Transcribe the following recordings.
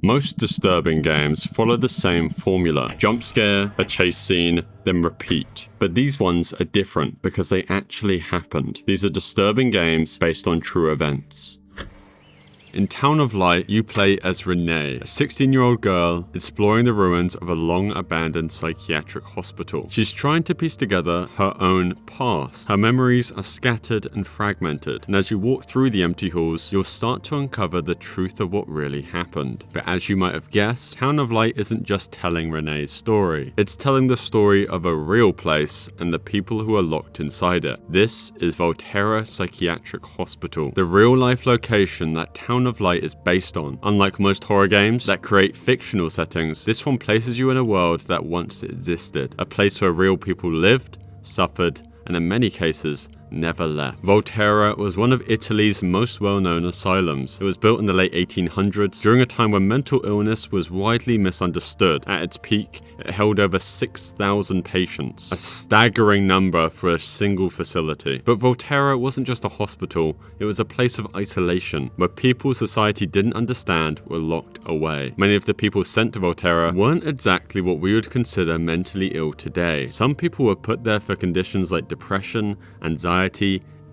Most disturbing games follow the same formula: jump scare, a chase scene, then repeat. But these ones are different because they actually happened. These are disturbing games based on true events. In Town of Light, you play as Renee, a 16-year-old girl exploring the ruins of a long-abandoned psychiatric hospital. She's trying to piece together her own past. Her memories are scattered and fragmented, and as you walk through the empty halls, you'll start to uncover the truth of what really happened. But as you might have guessed, Town of Light isn't just telling Renee's story. It's telling the story of a real place and the people who are locked inside it. This is Volterra Psychiatric Hospital, the real-life location that Town of Light is based on. Unlike most horror games that create fictional settings, this one places you in a world that once existed, a place where real people lived, suffered, and in many cases, never left. Volterra was one of Italy's most well-known asylums. It was built in the late 1800s, during a time when mental illness was widely misunderstood. At its peak, it held over 6,000 patients, a staggering number for a single facility. But Volterra wasn't just a hospital, it was a place of isolation, where people society didn't understand were locked away. Many of the people sent to Volterra weren't exactly what we would consider mentally ill today. Some people were put there for conditions like depression, anxiety,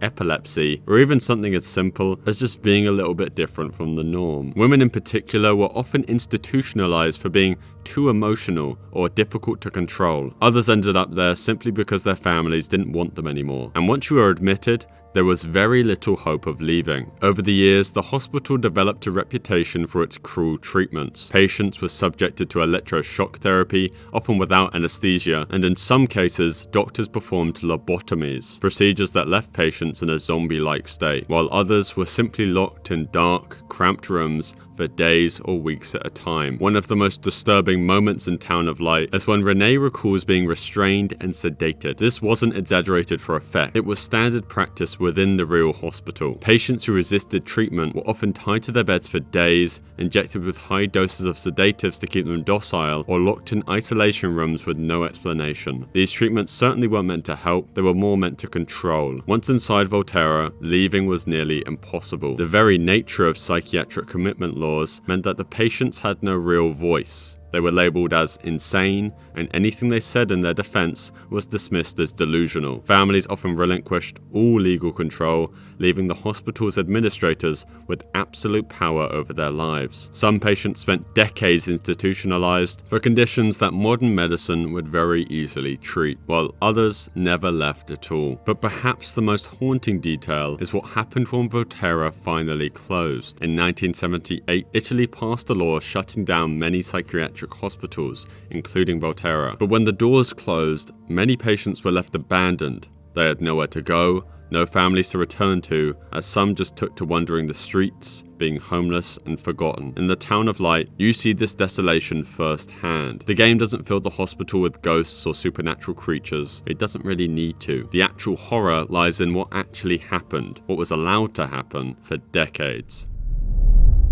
epilepsy, or even something as simple as just being a little bit different from the norm. Women in particular were often institutionalized for being too emotional or difficult to control. Others ended up there simply because their families didn't want them anymore. And once you were admitted, there was very little hope of leaving. Over the years, the hospital developed a reputation for its cruel treatments. Patients were subjected to electroshock therapy, often without anesthesia, and in some cases, doctors performed lobotomies, procedures that left patients in a zombie-like state, while others were simply locked in dark, cramped rooms for days or weeks at a time. One of the most disturbing moments in Town of Light is when Renee recalls being restrained and sedated. This wasn't exaggerated for effect. It was standard practice within the real hospital. Patients who resisted treatment were often tied to their beds for days, injected with high doses of sedatives to keep them docile, or locked in isolation rooms with no explanation. These treatments certainly weren't meant to help, they were more meant to control. Once inside Volterra, leaving was nearly impossible. The very nature of psychiatric commitment laws meant that the patients had no real voice. They were labeled as insane, and anything they said in their defense was dismissed as delusional. Families often relinquished all legal control, leaving the hospital's administrators with absolute power over their lives. Some patients spent decades institutionalized for conditions that modern medicine would very easily treat, while others never left at all. But perhaps the most haunting detail is what happened when Volterra finally closed. In 1978, Italy passed a law shutting down many psychiatric hospitals, including Volterra. But when the doors closed, many patients were left abandoned. They had nowhere to go, no families to return to, as some just took to wandering the streets, being homeless and forgotten. In the Town of Light, you see this desolation firsthand. The game doesn't fill the hospital with ghosts or supernatural creatures. It doesn't really need to. The actual horror lies in what actually happened, what was allowed to happen for decades.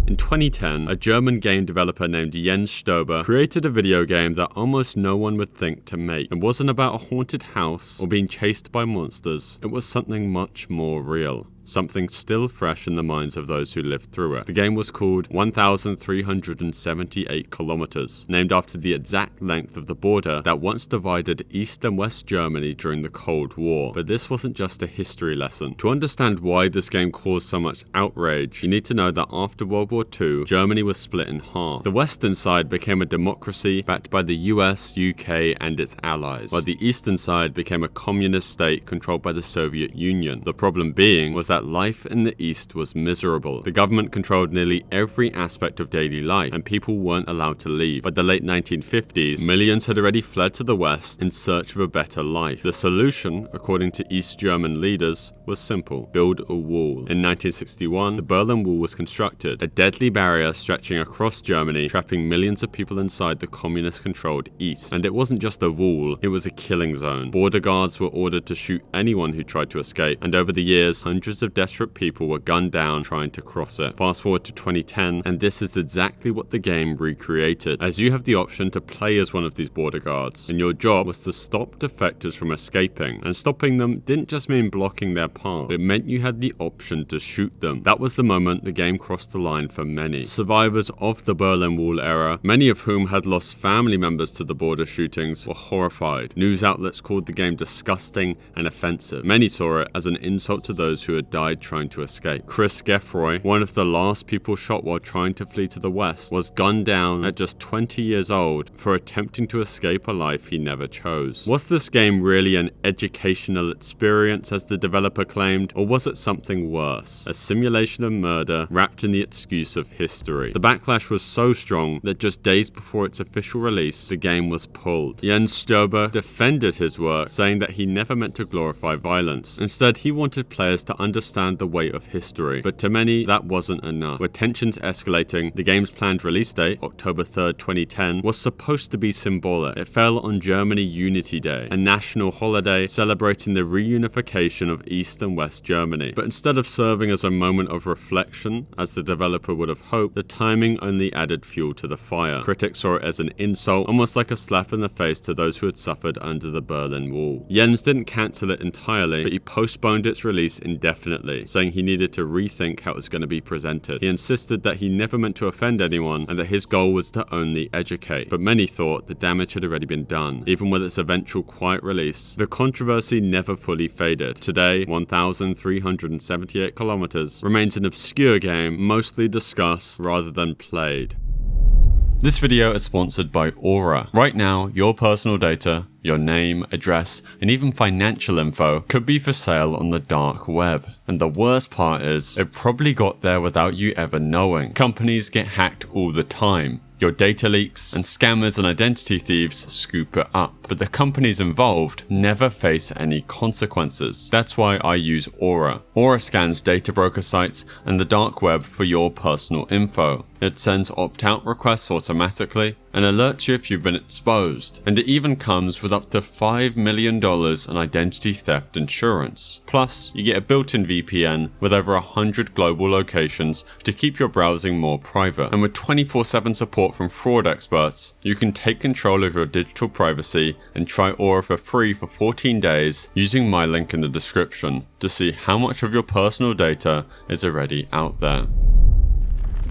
In 2010, a German game developer named Jens Stober created a video game that almost no one would think to make. It wasn't about a haunted house or being chased by monsters. It was something much more real. Something still fresh in the minds of those who lived through it. The game was called 1,378 kilometers, named after the exact length of the border that once divided East and West Germany during the Cold War. But this wasn't just a history lesson. To understand why this game caused so much outrage, you need to know that after World War II, Germany was split in half. The western side became a democracy backed by the US, UK, and its allies, while the eastern side became a communist state controlled by the Soviet Union. The problem being was that life in the East was miserable. The government controlled nearly every aspect of daily life, and people weren't allowed to leave. By the late 1950s, millions had already fled to the West in search of a better life. The solution, according to East German leaders, was simple: build a wall. In 1961, the Berlin Wall was constructed, a deadly barrier stretching across Germany, trapping millions of people inside the communist-controlled East. And it wasn't just a wall, it was a killing zone. Border guards were ordered to shoot anyone who tried to escape, and over the years, hundreds hundreds of desperate people were gunned down trying to cross it. Fast forward to 2010, and this is exactly what the game recreated, as you have the option to play as one of these border guards, and your job was to stop defectors from escaping. And stopping them didn't just mean blocking their path, it meant you had the option to shoot them. That was the moment the game crossed the line for many. Survivors of the Berlin Wall era, many of whom had lost family members to the border shootings, were horrified. News outlets called the game disgusting and offensive. Many saw it as an insult to those who had died trying to escape. Chris Geffroy, one of the last people shot while trying to flee to the west, was gunned down at just 20 years old for attempting to escape a life he never chose. Was this game really an educational experience, as the developer claimed, or was it something worse? A simulation of murder wrapped in the excuse of history. The backlash was so strong that just days before its official release, the game was pulled. Jens Stober defended his work, saying that he never meant to glorify violence. Instead, he wanted players to understand the weight of history. But to many, that wasn't enough. With tensions escalating, the game's planned release date, October 3rd, 2010, was supposed to be symbolic. It fell on Germany Unity Day, a national holiday celebrating the reunification of East and West Germany. But instead of serving as a moment of reflection, as the developer would have hoped, the timing only added fuel to the fire. Critics saw it as an insult, almost like a slap in the face to those who had suffered under the Berlin Wall. Jens didn't cancel it entirely, but he postponed its release indefinitely, saying he needed to rethink how it was going to be presented. He insisted that he never meant to offend anyone and that his goal was to only educate. But many thought the damage had already been done. Even with its eventual quiet release, the controversy never fully faded. Today, 1,378 kilometers remains an obscure game, mostly discussed rather than played. This video is sponsored by Aura. Right now, your personal data, your name, address, and even financial info could be for sale on the dark web. And the worst part is, it probably got there without you ever knowing. Companies get hacked all the time. Your data leaks, and scammers and identity thieves scoop it up. But the companies involved never face any consequences. That's why I use Aura. Aura scans data broker sites and the dark web for your personal info. It sends opt-out requests automatically and alerts you if you've been exposed. And it even comes with up to $5 million in identity theft insurance. Plus, you get a built-in VPN with over 100 global locations to keep your browsing more private. And with 24/7 support from fraud experts, you can take control of your digital privacy and try Aura for free for 14 days using my link in the description to see how much of your personal data is already out there.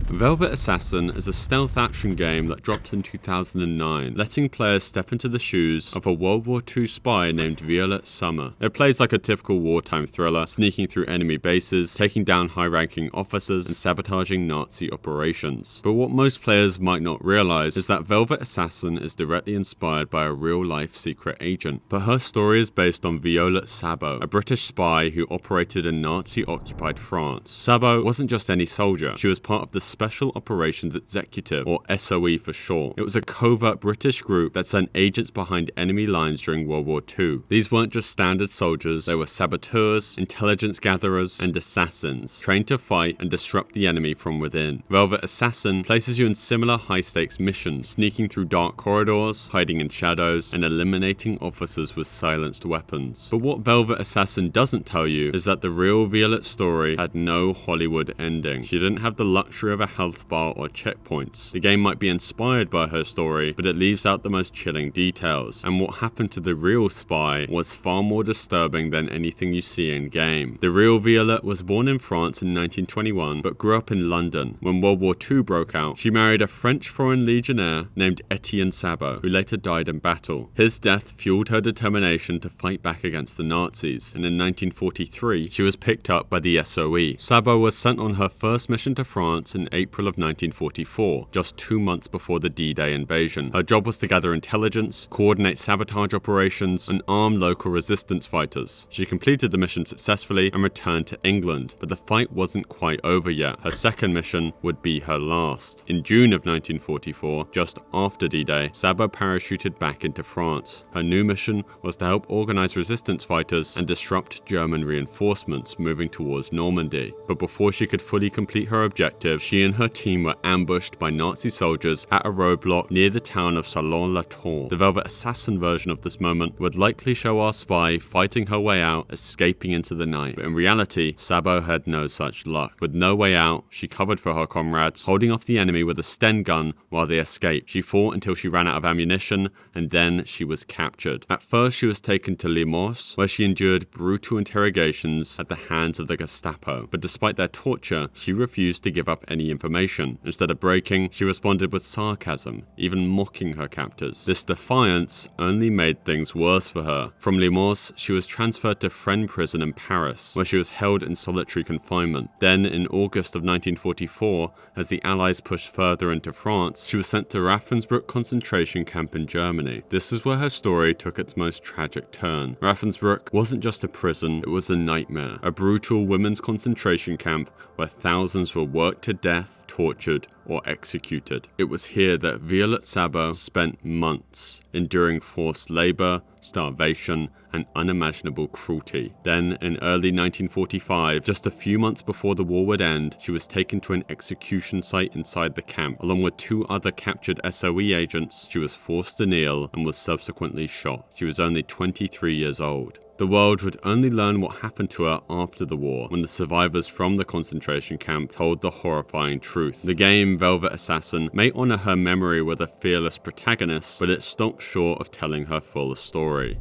Velvet Assassin is a stealth action game that dropped in 2009, letting players step into the shoes of a World War II spy named Violet Summer. It plays like a typical wartime thriller, sneaking through enemy bases, taking down high-ranking officers, and sabotaging Nazi operations. But what most players might not realize is that Velvet Assassin is directly inspired by a real-life secret agent. But her story is based on Violet Sabo, a British spy who operated in Nazi-occupied France. Sabo wasn't just any soldier, she was part of the Special Operations Executive, or SOE for short. It was a covert British group that sent agents behind enemy lines during World War II. These weren't just standard soldiers, they were saboteurs, intelligence gatherers, and assassins, trained to fight and disrupt the enemy from within. Velvet Assassin places you in similar high-stakes missions, sneaking through dark corridors, hiding in shadows, and eliminating officers with silenced weapons. But what Velvet Assassin doesn't tell you is that the real Violet's story had no Hollywood ending. She didn't have the luxury of a health bar or checkpoints. The game might be inspired by her story, but it leaves out the most chilling details, and what happened to the real spy was far more disturbing than anything you see in game. The real Violet was born in France in 1921, but grew up in London. When World War II broke out, she married a French foreign legionnaire named Etienne Sabo, who later died in battle. His death fueled her determination to fight back against the Nazis, and in 1943, she was picked up by the SOE. Sabo was sent on her first mission to France in April of 1944, just 2 months before the D-Day invasion. Her job was to gather intelligence, coordinate sabotage operations, and arm local resistance fighters. She completed the mission successfully and returned to England, but the fight wasn't quite over yet. Her second mission would be her last. In June of 1944, just after D-Day, Sabo parachuted back into France. Her new mission was to help organize resistance fighters and disrupt German reinforcements moving towards Normandy. But before she could fully complete her objective, she she and her team were ambushed by Nazi soldiers at a roadblock near the town of Salon-la-Tour. The Velvet Assassin version of this moment would likely show our spy fighting her way out, escaping into the night. But in reality, Sabo had no such luck. With no way out, she covered for her comrades, holding off the enemy with a Sten gun while they escaped. She fought until she ran out of ammunition, and then she was captured. At first, she was taken to Limos, where she endured brutal interrogations at the hands of the Gestapo. But despite their torture, she refused to give up any information. Instead of breaking, she responded with sarcasm, even mocking her captors. This defiance only made things worse for her. From Limos, she was transferred to Fresnes prison in Paris, where she was held in solitary confinement. Then, in August of 1944, as the Allies pushed further into France, she was sent to Ravensbrück concentration camp in Germany. This is where her story took its most tragic turn. Ravensbrück wasn't just a prison, it was a nightmare. A brutal women's concentration camp where thousands were worked to death, tortured, or executed. It was here that Violet Sabo spent months, enduring forced labor, starvation, and unimaginable cruelty. Then, in early 1945, just a few months before the war would end, she was taken to an execution site inside the camp. Along with 2 other captured SOE agents, she was forced to kneel and was subsequently shot. She was only 23 years old. The world would only learn what happened to her after the war, when the survivors from the concentration camp told the horrifying truth. The game Velvet Assassin may honor her memory with a fearless protagonist, but it stops short of telling her full story.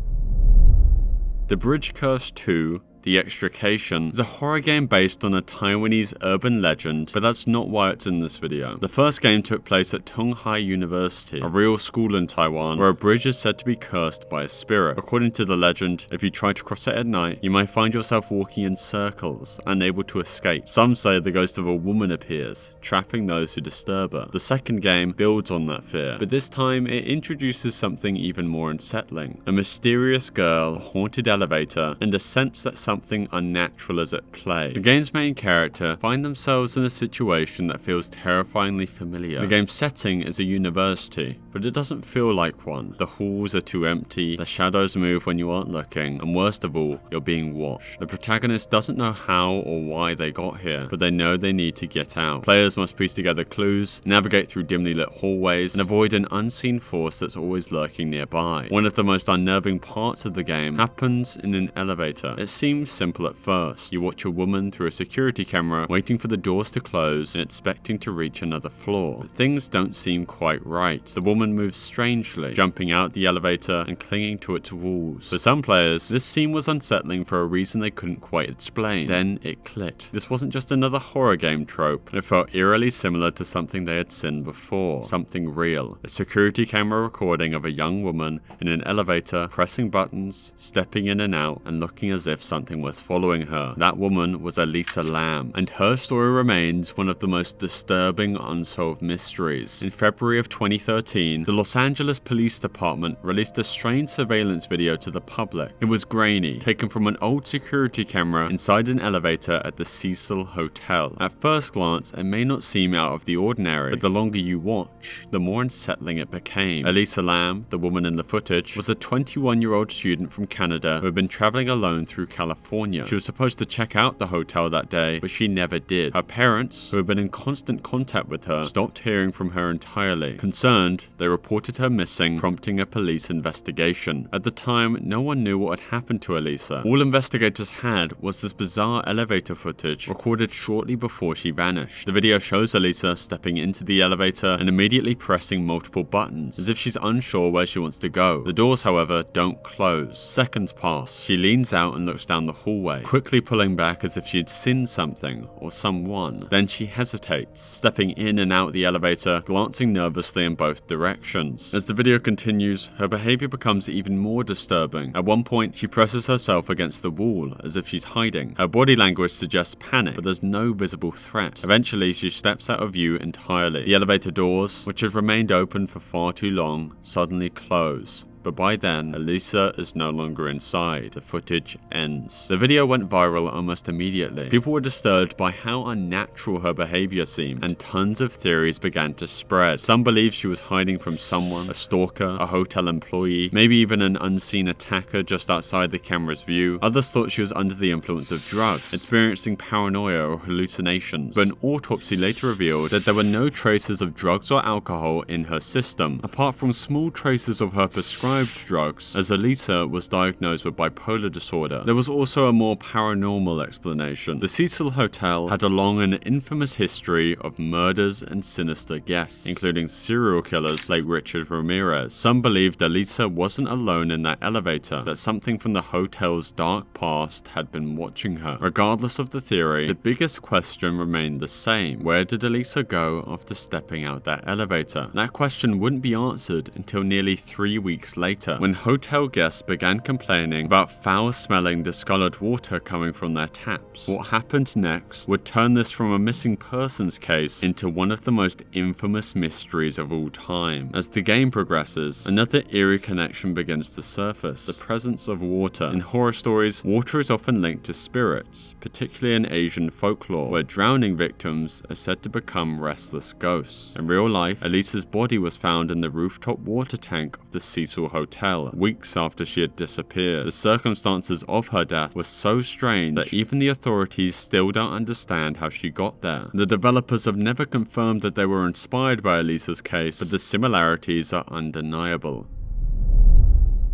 The Bridge Curse 2, The Extrication, is a horror game based on a Taiwanese urban legend, but that's not why it's in this video. The first game took place at Tonghai University, a real school in Taiwan, where a bridge is said to be cursed by a spirit. According to the legend, if you try to cross it at night, you might find yourself walking in circles, unable to escape. Some say the ghost of a woman appears, trapping those who disturb her. The second game builds on that fear, but this time it introduces something even more unsettling. A mysterious girl, a haunted elevator, and a sense that something unnatural is at play. The game's main character find themselves in a situation that feels terrifyingly familiar. The game's setting is a university, but it doesn't feel like one. The halls are too empty, the shadows move when you aren't looking, and worst of all, you're being watched. The protagonist doesn't know how or why they got here, but they know they need to get out. Players must piece together clues, navigate through dimly lit hallways, and avoid an unseen force that's always lurking nearby. One of the most unnerving parts of the game happens in an elevator. It seems simple at first. You watch a woman through a security camera, waiting for the doors to close and expecting to reach another floor. But things don't seem quite right. The woman moves strangely, jumping out the elevator and clinging to its walls. For some players, this scene was unsettling for a reason they couldn't quite explain. Then it clicked. This wasn't just another horror game trope. It felt eerily similar to something they had seen before. Something real. A security camera recording of a young woman in an elevator, pressing buttons, stepping in and out, and looking as if something was following her. That woman was Elisa Lam, and her story remains one of the most disturbing unsolved mysteries. In February of 2013, the Los Angeles Police Department released a strange surveillance video to the public. It was grainy, taken from an old security camera inside an elevator at the Cecil Hotel. At first glance, it may not seem out of the ordinary, but the longer you watch, the more unsettling it became. Elisa Lam, the woman in the footage, was a 21-year-old student from Canada who had been traveling alone through California. She was supposed to check out the hotel that day, but she never did. Her parents, who had been in constant contact with her, stopped hearing from her entirely. Concerned, they reported her missing, prompting a police investigation. At the time, no one knew what had happened to Elisa. All investigators had was this bizarre elevator footage recorded shortly before she vanished. The video shows Elisa stepping into the elevator and immediately pressing multiple buttons, as if she's unsure where she wants to go. The doors, however, don't close. Seconds pass. She leans out and looks down the hallway, quickly pulling back as if she had seen something or someone. Then she hesitates, stepping in and out the elevator, glancing nervously in both directions. As the video continues, her behavior becomes even more disturbing. At one point, she presses herself against the wall as if she's hiding. Her body language suggests panic, but there's no visible threat. Eventually, she steps out of view entirely. The elevator doors, which have remained open for far too long, suddenly close, but by then, Elisa is no longer inside. The footage ends. The video went viral almost immediately. People were disturbed by how unnatural her behavior seemed, and tons of theories began to spread. Some believed she was hiding from someone, a stalker, a hotel employee, maybe even an unseen attacker just outside the camera's view. Others thought she was under the influence of drugs, experiencing paranoia or hallucinations, but an autopsy later revealed that there were no traces of drugs or alcohol in her system, apart from small traces of her prescribed drugs, as Elisa was diagnosed with bipolar disorder. There was also a more paranormal explanation. The Cecil Hotel had a long and infamous history of murders and sinister guests, including serial killers like Richard Ramirez. Some believed Elisa wasn't alone in that elevator, that something from the hotel's dark past had been watching her. Regardless of the theory, the biggest question remained the same. Where did Elisa go after stepping out that elevator? That question wouldn't be answered until nearly 3 weeks later, when hotel guests began complaining about foul-smelling, discolored water coming from their taps. What happened next would turn this from a missing persons case into one of the most infamous mysteries of all time. As the game progresses, another eerie connection begins to surface: the presence of water. In horror stories, water is often linked to spirits, particularly in Asian folklore, where drowning victims are said to become restless ghosts. In real life, Elisa's body was found in the rooftop water tank of the Cecil Hotel, weeks after she had disappeared. The circumstances of her death were so strange that even the authorities still don't understand how she got there. The developers have never confirmed that they were inspired by Elisa's case, but the similarities are undeniable.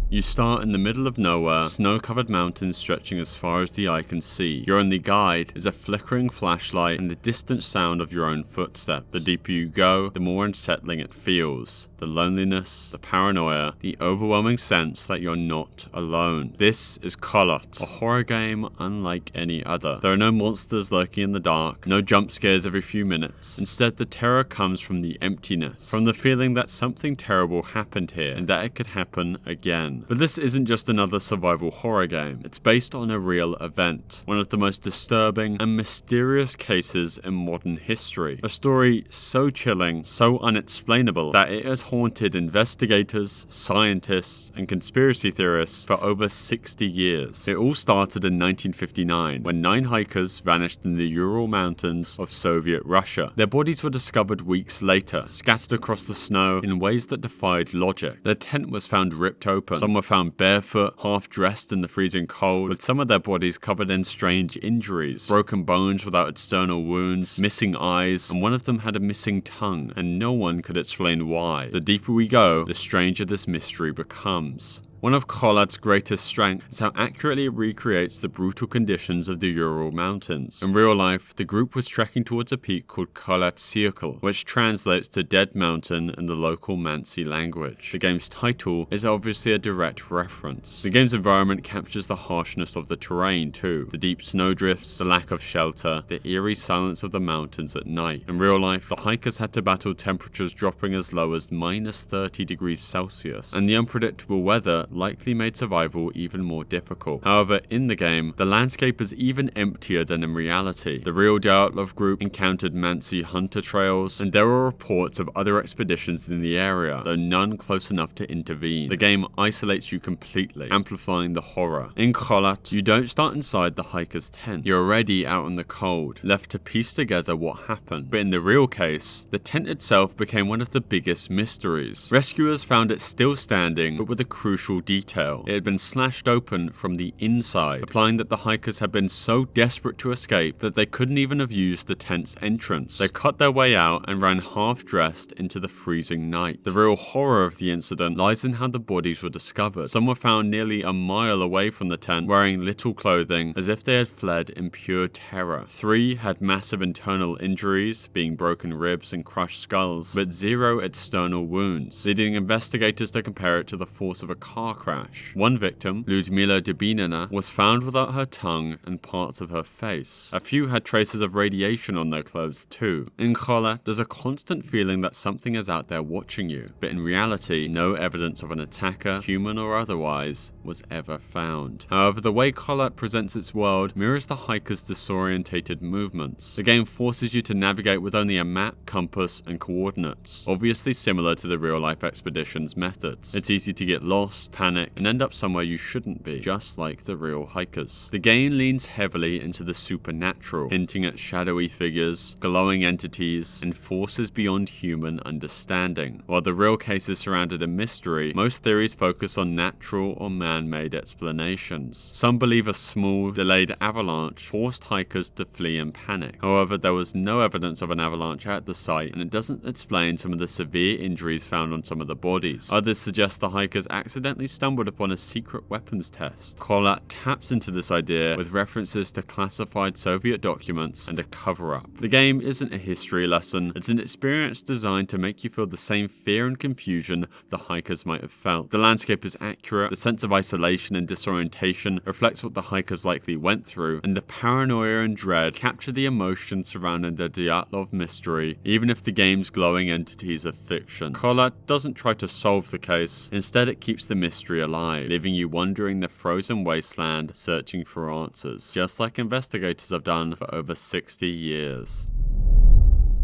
You start in the middle of nowhere, snow-covered mountains stretching as far as the eye can see. Your only guide is a flickering flashlight and the distant sound of your own footsteps. The deeper you go, the more unsettling it feels. The loneliness, the paranoia, the overwhelming sense that you're not alone. This is Kholat, a horror game unlike any other. There are no monsters lurking in the dark, no jump scares every few minutes. Instead, the terror comes from the emptiness, from the feeling that something terrible happened here and that it could happen again. But this isn't just another survival horror game. It's based on a real event, one of the most disturbing and mysterious cases in modern history. A story so chilling, so unexplainable, that it has haunted investigators, scientists, and conspiracy theorists for over 60 years. It all started in 1959, when 9 hikers vanished in the Ural Mountains of Soviet Russia. Their bodies were discovered weeks later, scattered across the snow in ways that defied logic. Their tent was found ripped open. Some were found barefoot, half-dressed in the freezing cold, with some of their bodies covered in strange injuries, broken bones without external wounds, missing eyes, and one of them had a missing tongue, and no one could explain why. The deeper we go, the stranger this mystery becomes. One of Kholat's greatest strengths is how accurately it recreates the brutal conditions of the Ural Mountains. In real life, the group was trekking towards a peak called Kholat Circle, which translates to Dead Mountain in the local Mansi language. The game's title is obviously a direct reference. The game's environment captures the harshness of the terrain too, the deep snowdrifts, the lack of shelter, the eerie silence of the mountains at night. In real life, the hikers had to battle temperatures dropping as low as -30°C, and the unpredictable weather likely made survival even more difficult. However, in the game, the landscape is even emptier than in reality. The real Dyatlov group encountered Mansi hunter trails, and there were reports of other expeditions in the area, though none close enough to intervene. The game isolates you completely, amplifying the horror. In Kholat, you don't start inside the hiker's tent. You're already out in the cold, left to piece together what happened. But in the real case, the tent itself became one of the biggest mysteries. Rescuers found it still standing, but with a crucial detail. It had been slashed open from the inside, implying that the hikers had been so desperate to escape that they couldn't even have used the tent's entrance. They cut their way out and ran half-dressed into the freezing night. The real horror of the incident lies in how the bodies were discovered. Some were found nearly a mile away from the tent, wearing little clothing, as if they had fled in pure terror. 3 had massive internal injuries, being broken ribs and crushed skulls, but 0 external wounds, leading investigators to compare it to the force of a car car crash. One victim, Ludmila Dubinina, was found without her tongue and parts of her face. A few had traces of radiation on their clothes too. In Kholat, there's a constant feeling that something is out there watching you, but in reality, no evidence of an attacker, human or otherwise, was ever found. However, the way Kholat presents its world mirrors the hiker's disorientated movements. The game forces you to navigate with only a map, compass, and coordinates, obviously similar to the real-life expedition's methods. It's easy to get lost, panic, and end up somewhere you shouldn't be, just like the real hikers. The game leans heavily into the supernatural, hinting at shadowy figures, glowing entities, and forces beyond human understanding. While the real case is surrounded in mystery, most theories focus on natural or man-made explanations. Some believe a small, delayed avalanche forced hikers to flee in panic. However, there was no evidence of an avalanche at the site, and it doesn't explain some of the severe injuries found on some of the bodies. Others suggest the hikers accidentally stumbled upon a secret weapons test. Kholat taps into this idea with references to classified Soviet documents and a cover-up. The game isn't a history lesson, it's an experience designed to make you feel the same fear and confusion the hikers might have felt. The landscape is accurate, the sense of isolation and disorientation reflects what the hikers likely went through, and the paranoia and dread capture the emotion surrounding the Dyatlov mystery, even if the game's glowing entities are fiction. Kholat doesn't try to solve the case, instead it keeps the mystery alive, leaving you wandering the frozen wasteland searching for answers, just like investigators have done for over 60 years.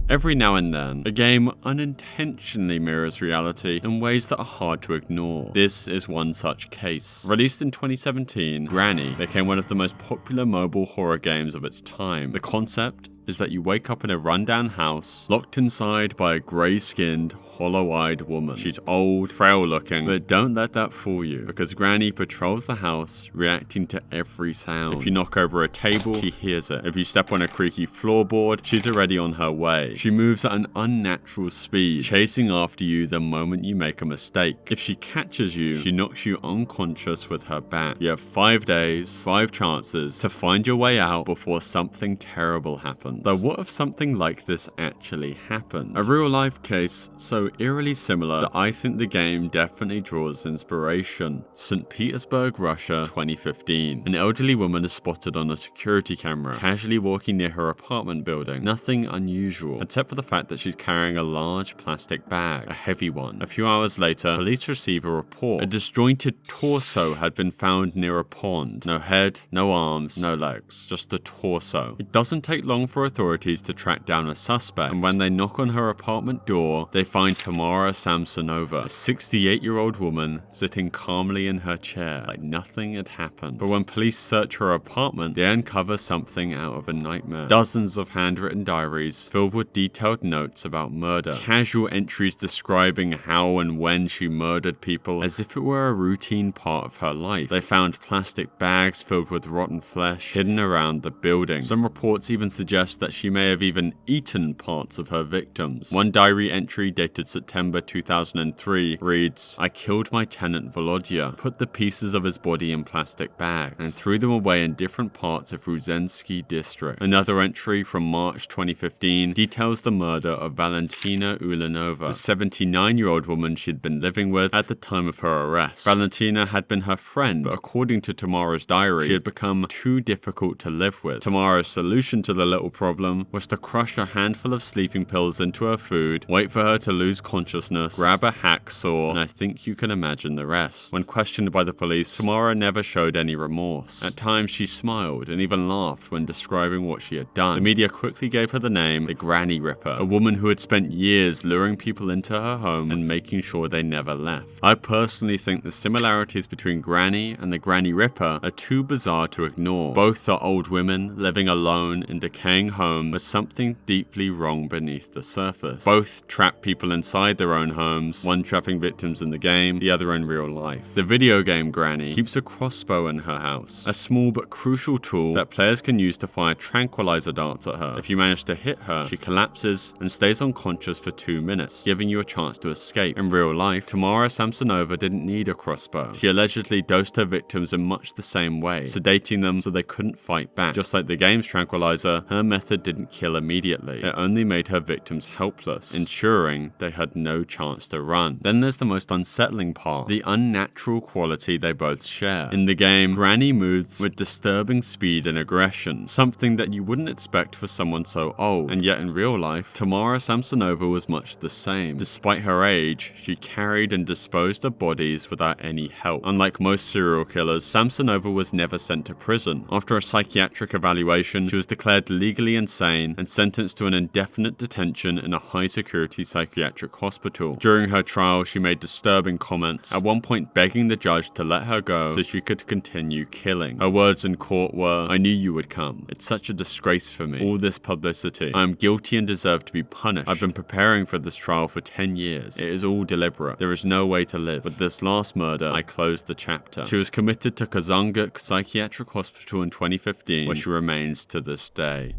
Every now and then, a game unintentionally mirrors reality in ways that are hard to ignore. This is one such case. Released in 2017, Granny became one of the most popular mobile horror games of its time. The concept is that you wake up in a rundown house, locked inside by a grey-skinned, hollow-eyed woman. She's old, frail-looking, but don't let that fool you, because Granny patrols the house, reacting to every sound. If you knock over a table, she hears it. If you step on a creaky floorboard, she's already on her way. She moves at an unnatural speed, chasing after you the moment you make a mistake. If she catches you, she knocks you unconscious with her bat. You have 5 days, 5 chances to find your way out before something terrible happens. Though what if something like this actually happened? A real-life case so eerily similar that I think the game definitely draws inspiration. St. Petersburg, Russia, 2015. An elderly woman is spotted on a security camera, casually walking near her apartment building. Nothing unusual, except for the fact that she's carrying a large plastic bag, a heavy one. A few hours later, police receive a report. A disjointed torso had been found near a pond. No head, no arms, no legs, just a torso. It doesn't take long for authorities to track down a suspect, and when they knock on her apartment door, they find Tamara Samsonova, a 68-year-old woman sitting calmly in her chair like nothing had happened. But when police search her apartment, they uncover something out of a nightmare. Dozens of handwritten diaries filled with detailed notes about murder, casual entries describing how and when she murdered people as if it were a routine part of her life. They found plastic bags filled with rotten flesh hidden around the building. Some reports even suggest that she may have even eaten parts of her victims. One diary entry dated September 2003 reads, "I killed my tenant Volodya, put the pieces of his body in plastic bags, and threw them away in different parts of Ruzhensky district." Another entry from March 2015 details the murder of Valentina Ulanova, a 79-year-old woman she'd been living with at the time of her arrest. Valentina had been her friend, but according to Tamara's diary, she had become too difficult to live with. Tamara's solution to the little problem was to crush a handful of sleeping pills into her food, wait for her to lose consciousness, grab a hacksaw, and I think you can imagine the rest. When questioned by the police, Tamara never showed any remorse. At times she smiled and even laughed when describing what she had done. The media quickly gave her the name the Granny Ripper, a woman who had spent years luring people into her home and making sure they never left. I personally think the similarities between Granny and the Granny Ripper are too bizarre to ignore. Both are old women living alone in decaying homes with something deeply wrong beneath the surface. Both trap people inside their own homes, one trapping victims in the game, the other in real life. The video game Granny keeps a crossbow in her house, a small but crucial tool that players can use to fire tranquilizer darts at her. If you manage to hit her, she collapses and stays unconscious for 2 minutes, giving you a chance to escape. In real life, Tamara Samsonova didn't need a crossbow. She allegedly dosed her victims in much the same way, sedating them so they couldn't fight back. Just like the game's tranquilizer, her method didn't kill immediately. It only made her victims helpless, ensuring they had no chance to run. Then there's the most unsettling part, the unnatural quality they both share. In the game, Granny moves with disturbing speed and aggression, something that you wouldn't expect for someone so old, and yet in real life, Tamara Samsonova was much the same. Despite her age, she carried and disposed of bodies without any help. Unlike most serial killers, Samsonova was never sent to prison. After a psychiatric evaluation, she was declared legally insane and sentenced to an indefinite detention in a high-security psychiatric hospital. During her trial, she made disturbing comments, at one point begging the judge to let her go so she could continue killing. Her words in court were, "I knew you would come. It's such a disgrace for me. All this publicity. I am guilty and deserve to be punished. I've been preparing for this trial for 10 years. It is all deliberate. There is no way to live. With this last murder, I closed the chapter." She was committed to Kazanguk Psychiatric Hospital in 2015, where she remains to this day.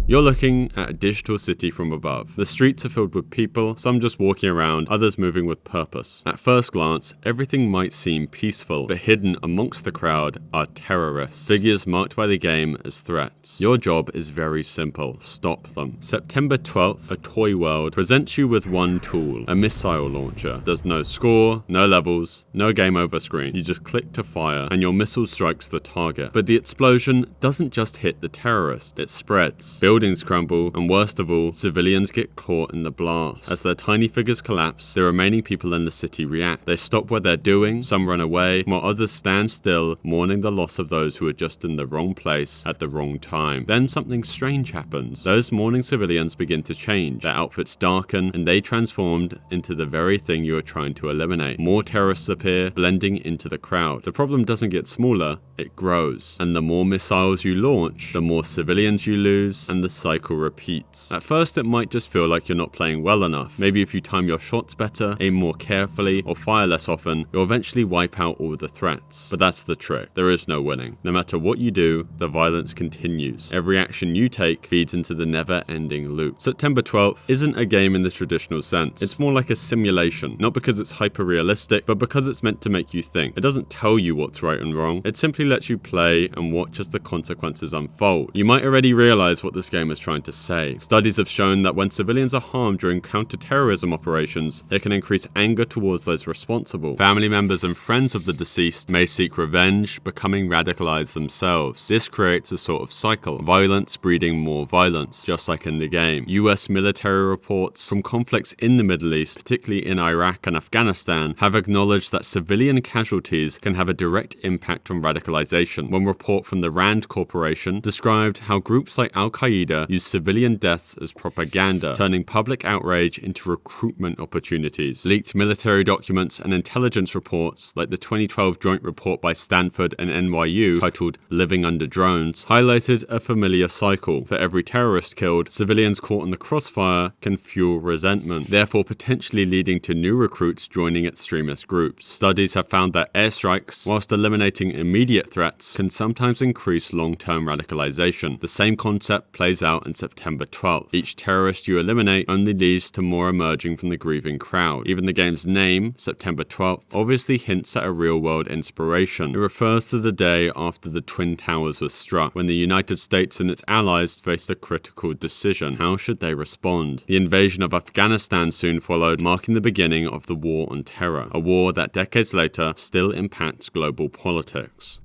You're looking at a digital city from above. The streets are filled with people, some just walking around, others moving with purpose. At first glance, everything might seem peaceful, but hidden amongst the crowd are terrorists, figures marked by the game as threats. Your job is very simple: stop them. September 12th, a toy world presents you with one tool, a missile launcher. There's no score, no levels, no game over screen. You just click to fire, and your missile strikes the target. But the explosion doesn't just hit the terrorist, it spreads. Buildings crumble, and worst of all, civilians get caught in the blast. As their tiny figures collapse, the remaining people in the city react. They stop what they're doing, some run away, while others stand still, mourning the loss of those who were just in the wrong place at the wrong time. Then something strange happens. Those mourning civilians begin to change. Their outfits darken, and they transformed into the very thing you are trying to eliminate. More terrorists appear, blending into the crowd. The problem doesn't get smaller, it grows. And the more missiles you launch, the more civilians you lose, and the cycle repeats. At first, it might just feel like you're not playing well enough. Maybe if you time your shots better, aim more carefully, or fire less often, you'll eventually wipe out all the threats. But that's the trick. There is no winning. No matter what you do, the violence continues. Every action you take feeds into the never-ending loop. September 12th isn't a game in the traditional sense. It's more like a simulation, not because it's hyper-realistic, but because it's meant to make you think. It doesn't tell you what's right and wrong. It simply lets you play and watch as the consequences unfold. You might already realize what this game is trying to say. Studies have shown that when civilians are harmed during counter-terrorism operations, it can increase anger towards those responsible. Family members and friends of the deceased may seek revenge, becoming radicalized themselves. This creates a sort of cycle, violence breeding more violence, just like in the game. US military reports from conflicts in the Middle East, particularly in Iraq and Afghanistan, have acknowledged that civilian casualties can have a direct impact on radicalization. One report from the RAND Corporation described how groups like Al-Qaeda use civilian deaths as propaganda, turning public outrage into recruitment opportunities. Leaked military documents and intelligence reports, like the 2012 joint report by Stanford and NYU titled "Living Under Drones," highlighted a familiar cycle. For every terrorist killed, civilians caught in the crossfire can fuel resentment, therefore potentially leading to new recruits joining extremist groups. Studies have found that airstrikes, whilst eliminating immediate threats, can sometimes increase long-term radicalization. The same concept plays out in September 12th. Each terrorist you eliminate only leads to more emerging from the grieving crowd. Even the game's name, September 12th, obviously hints at a real-world inspiration. It refers to the day after the Twin Towers was struck, when the United States and its allies faced a critical decision. How should they respond? The invasion of Afghanistan soon followed, marking the beginning of the War on Terror, a war that decades later still impacts global politics.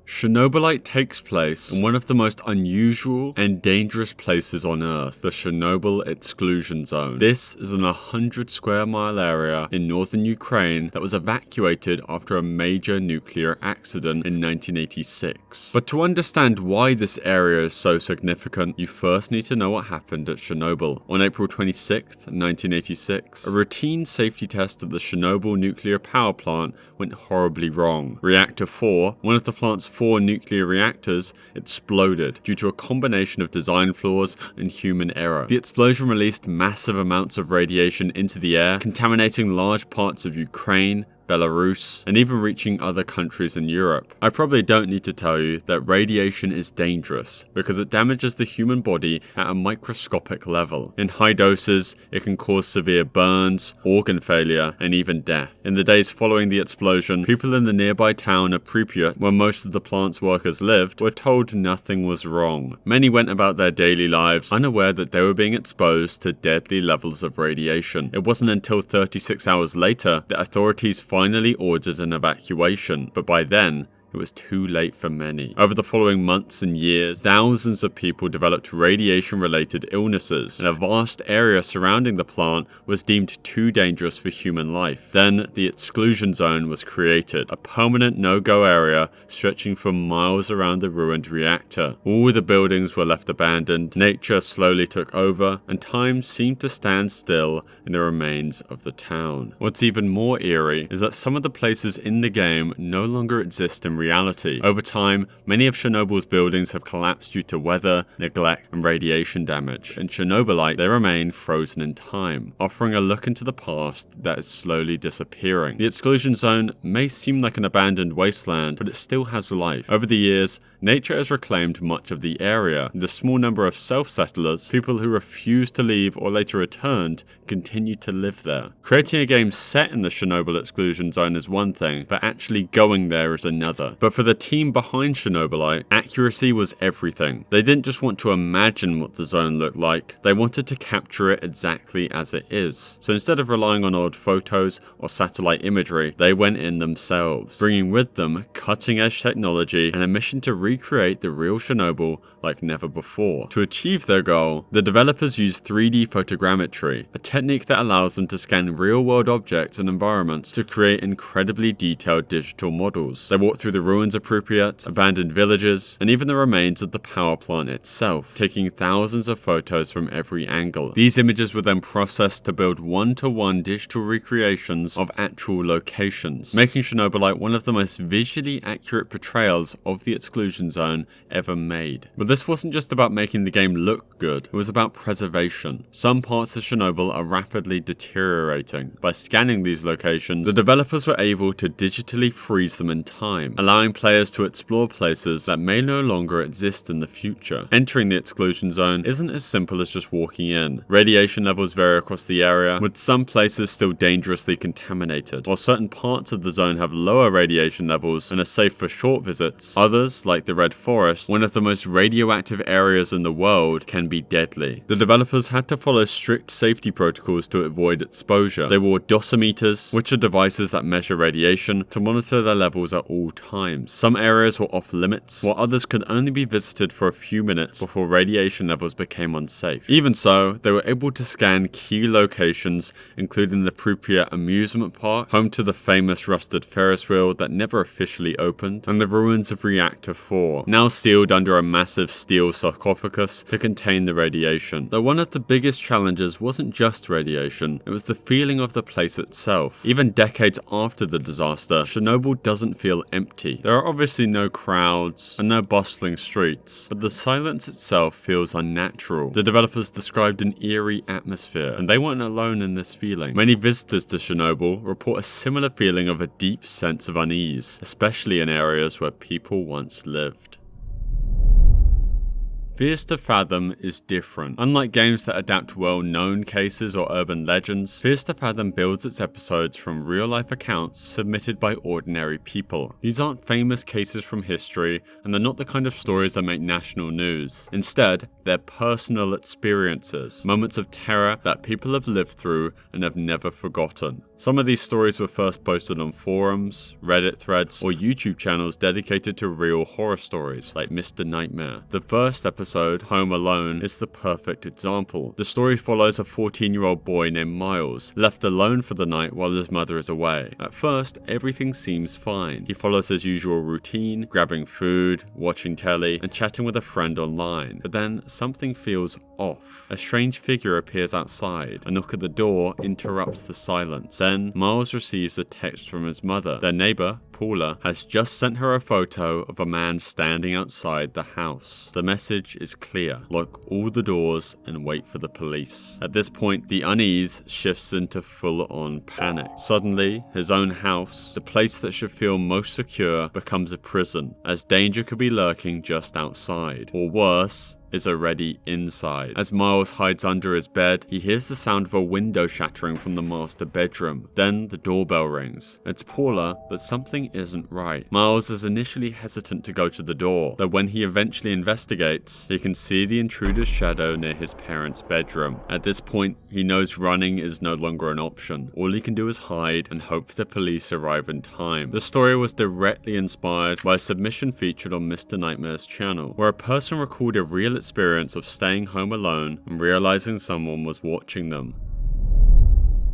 Chernobylite takes place in one of the most unusual and dangerous places on Earth, the Chernobyl exclusion zone. This is an 100 square mile area in northern Ukraine that was evacuated after a major nuclear accident in 1986. But to understand why this area is so significant, you first need to know what happened at Chernobyl. On April 26, 1986, a routine safety test at the Chernobyl nuclear power plant went horribly wrong. Reactor 4, one of the plant's 4 nuclear reactors, exploded due to a combination of design flaws and human error. The explosion released massive amounts of radiation into the air, contaminating large parts of Ukraine Belarus, and even reaching other countries in Europe. I probably don't need to tell you that radiation is dangerous because it damages the human body at a microscopic level. In high doses, it can cause severe burns, organ failure, and even death. In the days following the explosion, people in the nearby town of Pripyat, where most of the plant's workers lived, were told nothing was wrong. Many went about their daily lives unaware that they were being exposed to deadly levels of radiation. It wasn't until 36 hours later that authorities finally ordered an evacuation, but by then, it was too late for many. Over the following months and years, thousands of people developed radiation-related illnesses, and a vast area surrounding the plant was deemed too dangerous for human life. Then, the exclusion zone was created, a permanent no-go area stretching for miles around the ruined reactor. All the buildings were left abandoned, nature slowly took over, and time seemed to stand still in the remains of the town. What's even more eerie is that some of the places in the game no longer exist in reality. Over time, many of Chernobyl's buildings have collapsed due to weather, neglect, and radiation damage. In Chernobylite, they remain frozen in time, offering a look into the past that is slowly disappearing. The exclusion zone may seem like an abandoned wasteland, but it still has life. Over the years, nature has reclaimed much of the area, and a small number of self-settlers, people who refused to leave or later returned, continue to live there. Creating a game set in the Chernobyl exclusion zone is one thing, but actually going there is another. But for the team behind Chernobylite, accuracy was everything. They didn't just want to imagine what the zone looked like, they wanted to capture it exactly as it is. So instead of relying on old photos or satellite imagery, they went in themselves, bringing with them cutting-edge technology and a mission to recreate the real Chernobyl like never before. To achieve their goal, the developers used 3D photogrammetry, a technique that allows them to scan real-world objects and environments to create incredibly detailed digital models. They walked through the ruins of Pripyat, abandoned villages, and even the remains of the power plant itself, taking thousands of photos from every angle. These images were then processed to build one-to-one digital recreations of actual locations, making Chernobylite one of the most visually accurate portrayals of the exclusion zone ever made. But this wasn't just about making the game look good, it was about preservation. Some parts of Chernobyl are rapidly deteriorating. By scanning these locations, the developers were able to digitally freeze them in time, allowing players to explore places that may no longer exist in the future. Entering the exclusion zone isn't as simple as just walking in. Radiation levels vary across the area, with some places still dangerously contaminated. While certain parts of the zone have lower radiation levels and are safe for short visits, others, like the Red Forest, one of the most radioactive areas in the world, can be deadly. The developers had to follow strict safety protocols to avoid exposure. They wore dosimeters, which are devices that measure radiation, to monitor their levels at all times. Some areas were off limits, while others could only be visited for a few minutes before radiation levels became unsafe. Even so, they were able to scan key locations, including the Pripyat amusement park, home to the famous rusted Ferris wheel that never officially opened, and the ruins of Reactor 4, now sealed under a massive steel sarcophagus to contain the radiation. Though one of the biggest challenges wasn't just radiation, it was the feeling of the place itself. Even decades after the disaster, Chernobyl doesn't feel empty. There are obviously no crowds and no bustling streets, but the silence itself feels unnatural. The developers described an eerie atmosphere, and they weren't alone in this feeling. Many visitors to Chernobyl report a similar feeling of a deep sense of unease, especially in areas where people once lived. To Fathom is different. Unlike games that adapt well-known cases or urban legends, To Fathom builds its episodes from real-life accounts submitted by ordinary people. These aren't famous cases from history, and they're not the kind of stories that make national news. Instead, they're personal experiences, moments of terror that people have lived through and have never forgotten. Some of these stories were first posted on forums, Reddit threads, or YouTube channels dedicated to real horror stories, like Mr. Nightmare. The first episode, Home Alone, is the perfect example. The story follows a 14-year-old boy named Miles, left alone for the night while his mother is away. At first, everything seems fine. He follows his usual routine, grabbing food, watching telly, and chatting with a friend online. But then, something feels off. A strange figure appears outside. A knock at the door interrupts the silence. Then, Miles receives a text from his mother. Their neighbor, Paula, has just sent her a photo of a man standing outside the house. The message message is clear: lock all the doors and wait for the police. At this point, the unease shifts into full-on panic. Suddenly, his own house, the place that should feel most secure, becomes a prison, as danger could be lurking just outside. Or worse, is already inside. As Miles hides under his bed, he hears the sound of a window shattering from the master bedroom. Then the doorbell rings. It's Paula, but something isn't right. Miles is initially hesitant to go to the door, though when he eventually investigates, he can see the intruder's shadow near his parents' bedroom. At this point, he knows running is no longer an option. All he can do is hide and hope the police arrive in time. The story was directly inspired by a submission featured on Mr. Nightmare's channel, where a person recalled a real experience of staying home alone and realizing someone was watching them.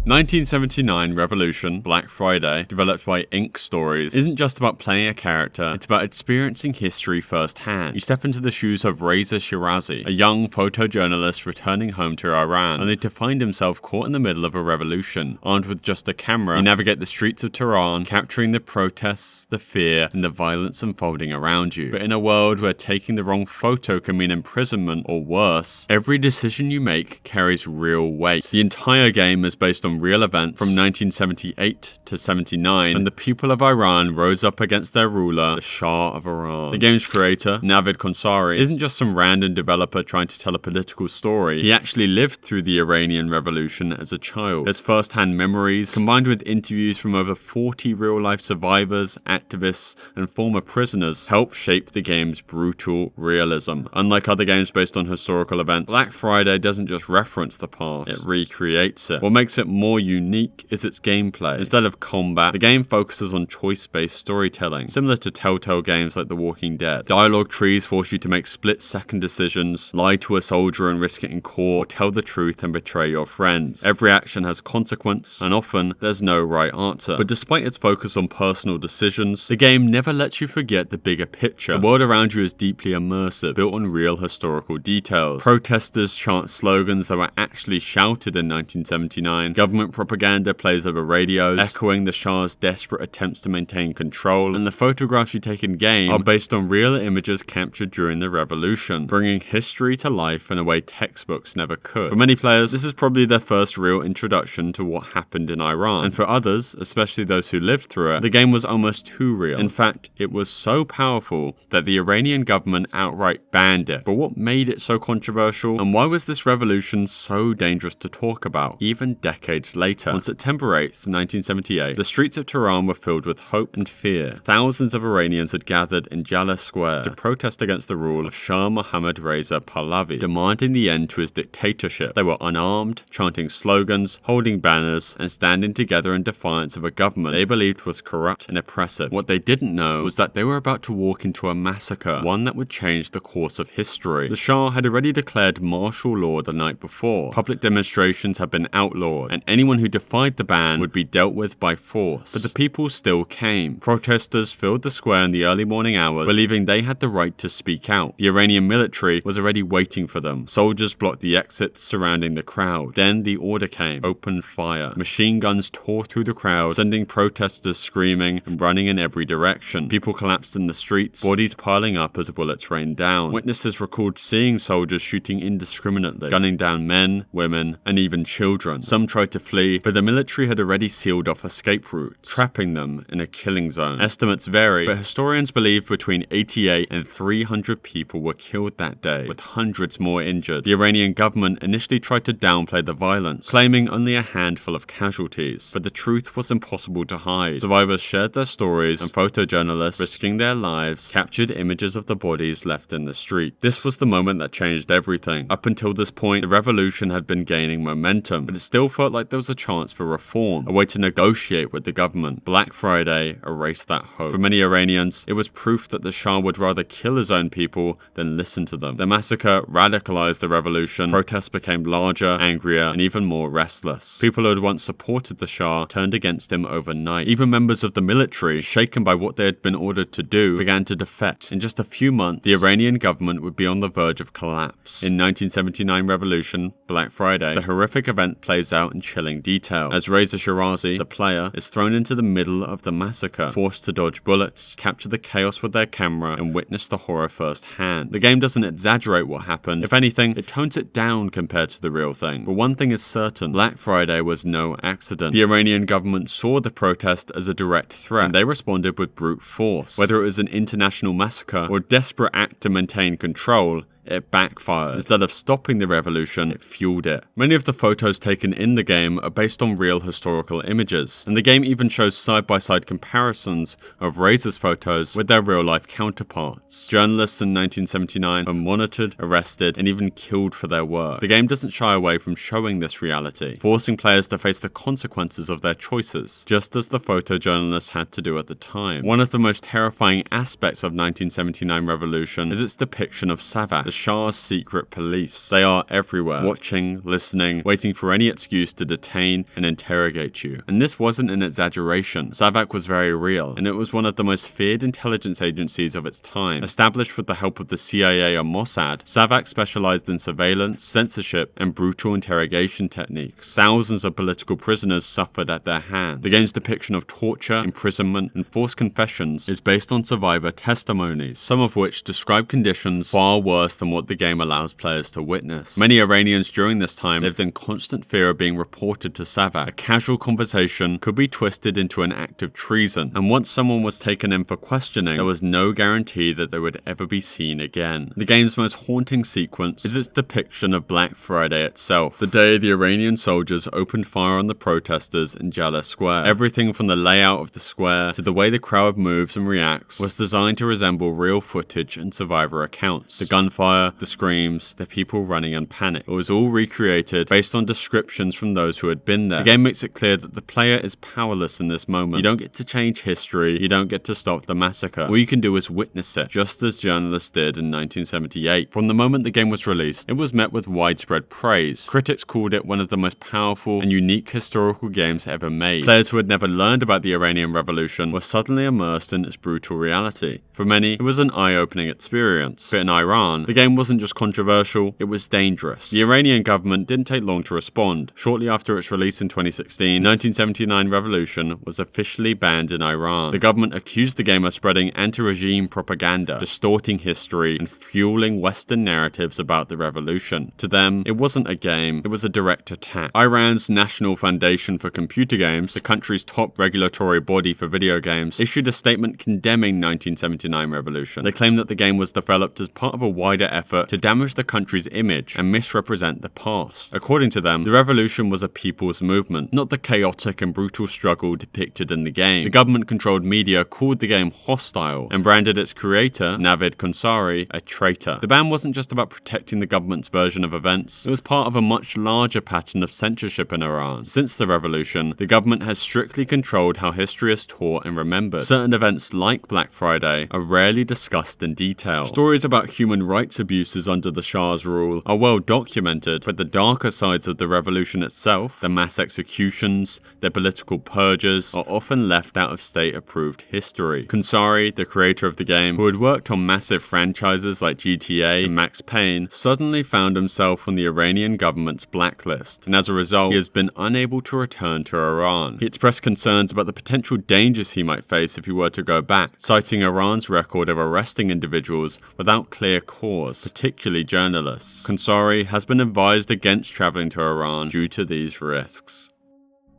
1979 Revolution, Black Friday, developed by Ink Stories, isn't just about playing a character, it's about experiencing history firsthand. You step into the shoes of Reza Shirazi, a young photojournalist returning home to Iran, only to find himself caught in the middle of a revolution. Armed with just a camera, you navigate the streets of Tehran, capturing the protests, the fear, and the violence unfolding around you. But in a world where taking the wrong photo can mean imprisonment or worse, every decision you make carries real weight. The entire game is based on real events from 1978 to 79, when the people of Iran rose up against their ruler, the Shah of Iran. The game's creator, Navid Konsari, isn't just some random developer trying to tell a political story. He actually lived through the Iranian Revolution as a child. His first-hand memories, combined with interviews from over 40 real-life survivors, activists, and former prisoners, help shape the game's brutal realism. Unlike other games based on historical events, Black Friday doesn't just reference the past, it recreates it. What makes it more unique is its gameplay. Instead of combat, the game focuses on choice-based storytelling, similar to Telltale games like The Walking Dead. Dialogue trees force you to make split-second decisions, lie to a soldier and risk it in court, or tell the truth and betray your friends. Every action has consequence, and often there's no right answer. But despite its focus on personal decisions, the game never lets you forget the bigger picture. The world around you is deeply immersive, built on real historical details. Protesters chant slogans that were actually shouted in 1979. Government propaganda plays over radios, echoing the Shah's desperate attempts to maintain control, and the photographs you take in-game are based on real images captured during the revolution, bringing history to life in a way textbooks never could. For many players, this is probably their first real introduction to what happened in Iran, and for others, especially those who lived through it, the game was almost too real. In fact, it was so powerful that the Iranian government outright banned it. But what made it so controversial, and why was this revolution so dangerous to talk about, even decades later? On September 8th, 1978, the streets of Tehran were filled with hope and fear. Thousands of Iranians had gathered in Jaleh Square to protest against the rule of Shah Mohammad Reza Pahlavi, demanding the end to his dictatorship. They were unarmed, chanting slogans, holding banners, and standing together in defiance of a government they believed was corrupt and oppressive. What they didn't know was that they were about to walk into a massacre, one that would change the course of history. The Shah had already declared martial law the night before. Public demonstrations had been outlawed, and anyone who defied the ban would be dealt with by force. But the people still came. Protesters filled the square in the early morning hours, believing they had the right to speak out. The Iranian military was already waiting for them. Soldiers blocked the exits surrounding the crowd. Then the order came: open fire. Machine guns tore through the crowd, sending protesters screaming and running in every direction. People collapsed in the streets, bodies piling up as bullets rained down. Witnesses recalled seeing soldiers shooting indiscriminately, gunning down men, women, and even children. Some tried to flee, but the military had already sealed off escape routes, trapping them in a killing zone. Estimates vary, but historians believe between 88 and 300 people were killed that day, with hundreds more injured. The Iranian government initially tried to downplay the violence, claiming only a handful of casualties, but the truth was impossible to hide. Survivors shared their stories, and photojournalists, risking their lives, captured images of the bodies left in the street. This was the moment that changed everything. Up until this point, the revolution had been gaining momentum, but it still felt like there was a chance for reform, a way to negotiate with the government. Black Friday erased that hope. For many Iranians, it was proof that the Shah would rather kill his own people than listen to them. The massacre radicalized the revolution. Protests became larger, angrier, and even more restless. People who had once supported the Shah turned against him overnight. Even members of the military, shaken by what they had been ordered to do, began to defect. In just a few months, the Iranian government would be on the verge of collapse. In 1979 Revolution, Black Friday, the horrific event plays out in Chernobylite, chilling detail, as Reza Shirazi, the player, is thrown into the middle of the massacre, forced to dodge bullets, capture the chaos with their camera, and witness the horror firsthand. The game doesn't exaggerate what happened. If anything, it tones it down compared to the real thing. But one thing is certain, Black Friday was no accident. The Iranian government saw the protest as a direct threat, and they responded with brute force. Whether it was an international massacre or a desperate act to maintain control, it backfired. Instead of stopping the revolution, it fueled it. Many of the photos taken in the game are based on real historical images, and the game even shows side-by-side comparisons of Reza's photos with their real-life counterparts. Journalists in 1979 were monitored, arrested, and even killed for their work. The game doesn't shy away from showing this reality, forcing players to face the consequences of their choices, just as the photojournalists had to do at the time. One of the most terrifying aspects of 1979 revolution is its depiction of Savak, the Shah's secret police. They are everywhere, watching, listening, waiting for any excuse to detain and interrogate you. And this wasn't an exaggeration. Savak was very real, and it was one of the most feared intelligence agencies of its time. Established with the help of the CIA and Mossad, Savak specialized in surveillance, censorship, and brutal interrogation techniques. Thousands of political prisoners suffered at their hands. The game's depiction of torture, imprisonment, and forced confessions is based on survivor testimonies, some of which describe conditions far worse than what the game allows players to witness. Many Iranians during this time lived in constant fear of being reported to Savak. A casual conversation could be twisted into an act of treason, and once someone was taken in for questioning, there was no guarantee that they would ever be seen again. The game's most haunting sequence is its depiction of Black Friday itself, the day the Iranian soldiers opened fire on the protesters in Jaleh Square. Everything from the layout of the square to the way the crowd moves and reacts was designed to resemble real footage and survivor accounts. The gunfire, the screams, the people running in panic. It was all recreated based on descriptions from those who had been there. The game makes it clear that the player is powerless in this moment. You don't get to change history, you don't get to stop the massacre. All you can do is witness it, just as journalists did in 1978. From the moment the game was released, it was met with widespread praise. Critics called it one of the most powerful and unique historical games ever made. Players who had never learned about the Iranian Revolution were suddenly immersed in its brutal reality. For many, it was an eye-opening experience. But in Iran, the game wasn't just controversial, it was dangerous. The Iranian government didn't take long to respond. Shortly after its release in 2016, 1979 Revolution was officially banned in Iran. The government accused the game of spreading anti-regime propaganda, distorting history, and fueling Western narratives about the revolution. To them, it wasn't a game, it was a direct attack. Iran's National Foundation for Computer Games, the country's top regulatory body for video games, issued a statement condemning 1979 Revolution. They claimed that the game was developed as part of a wider effort to damage the country's image and misrepresent the past. According to them, the revolution was a people's movement, not the chaotic and brutal struggle depicted in the game. The government-controlled media called the game hostile and branded its creator, Navid Konsari, a traitor. The ban wasn't just about protecting the government's version of events, it was part of a much larger pattern of censorship in Iran. Since the revolution, the government has strictly controlled how history is taught and remembered. Certain events like Black Friday are rarely discussed in detail. Stories about human rights abuses under the Shah's rule are well documented, but the darker sides of the revolution itself, the mass executions, the political purges, are often left out of state-approved history. Konsari, the creator of the game, who had worked on massive franchises like GTA and Max Payne, suddenly found himself on the Iranian government's blacklist, and as a result, he has been unable to return to Iran. He expressed concerns about the potential dangers he might face if he were to go back, citing Iran's record of arresting individuals without clear cause, particularly journalists. Konsari has been advised against traveling to Iran due to these risks.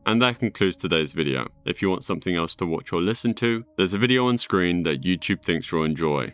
And that concludes today's video. If you want something else to watch or listen to, there's a video on screen that YouTube thinks you'll enjoy.